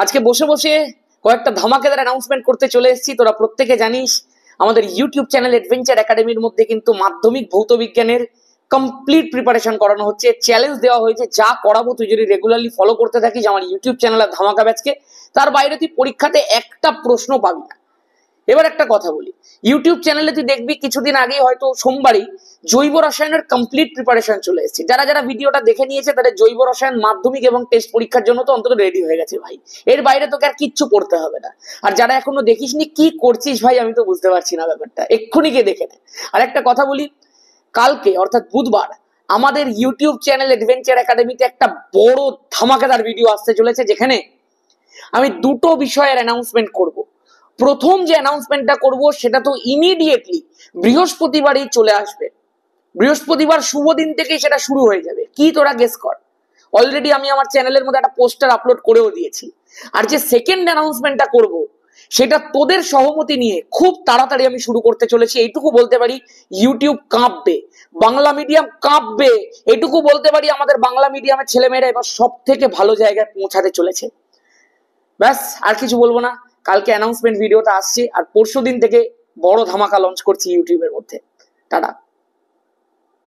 আজকে বসে বসে কয়েকটা ধামাকেদার অ্যানাউন্সমেন্ট করতে চলে এসেছি। তোরা প্রত্যেকে জানিস আমাদের ইউটিউব চ্যানেল অ্যাডভেঞ্চার একাডেমির মধ্যে কিন্তু মাধ্যমিক ভৌত বিজ্ঞানের কমপ্লিট প্রিপারেশন করানো হচ্ছে। চ্যালেঞ্জ দেওয়া হয়েছে, যা করাবো তুই যদি রেগুলারলি ফলো করতে থাকিস আমার ইউটিউব চ্যানেলের ধামাকা ব্যাচকে, তার বাইরে তুই পরীক্ষাতে একটা প্রশ্ন পাবি না। এবার একটা কথা বলি, ইউটিউব চ্যানেলে তুই দেখবি কিছুদিন আগে হয়তো সোমবারই জৈব রসায়নের কমপ্লিট প্রিপারেশন চলে এসেছে। যারা যারা ভিডিওটা দেখে নিয়েছে তাদের জৈব রসায়ন মাধ্যমিক এবং টেস্ট পরীক্ষার জন্য তো অন্তত রেডি হয়ে গেছে ভাই। এর বাইরে তোকে আর কিচ্ছু পড়তে হবে না। আর যারা এখনো দেখিসনি কি করছিস ভাই, আমি তো বুঝতে পারছি না ব্যাপারটা, এক্ষুনি গিয়ে দেখে নে। আর একটা কথা বলি, কালকে অর্থাৎ বুধবার আমাদের ইউটিউব চ্যানেল অ্যাডভেঞ্চার একাডেমিতে একটা বড় ধামাকাদার ভিডিও আসতে চলেছে, যেখানে আমি দুটো বিষয়ের অ্যানাউন্সমেন্ট করব। প্রথম যে অ্যানাউন্সমেন্টটা করব সেটা তো ইমিডিয়েটলি বৃহস্পতিবারই চলে আসবে। বৃহস্পতিবার শুভ দিন থেকেই সেটা শুরু হয়ে যাবে। কি তোরা গেস কর? অলরেডি আমি আমার চ্যানেলের মধ্যে একটা পোস্টার আপলোড করেও দিয়েছি। আর যে সেকেন্ড অ্যানাউন্সমেন্টটা করব সেটা তোদের সহমতি নিয়ে খুব তাড়াতাড়ি আমি শুরু করতে চলেছি। এইটুকু বলতে পারি, ইউটিউব কাঁপবে, বাংলা মিডিয়াম কাঁপবে, এইটুকু বলতে পারি আমাদের বাংলা মিডিয়ামের ছেলেমেয়েরা এবার সব থেকে ভালো জায়গায় পৌঁছাতে চলেছে। ব্যাস, আর কিছু বলবো না। কালকে অ্যানাউন্সমেন্ট ভিডিওটা আসছে, আর পরশু দিন থেকে বড় ধামাকা লঞ্চ করছি ইউটিউবের মধ্যে। টাটা।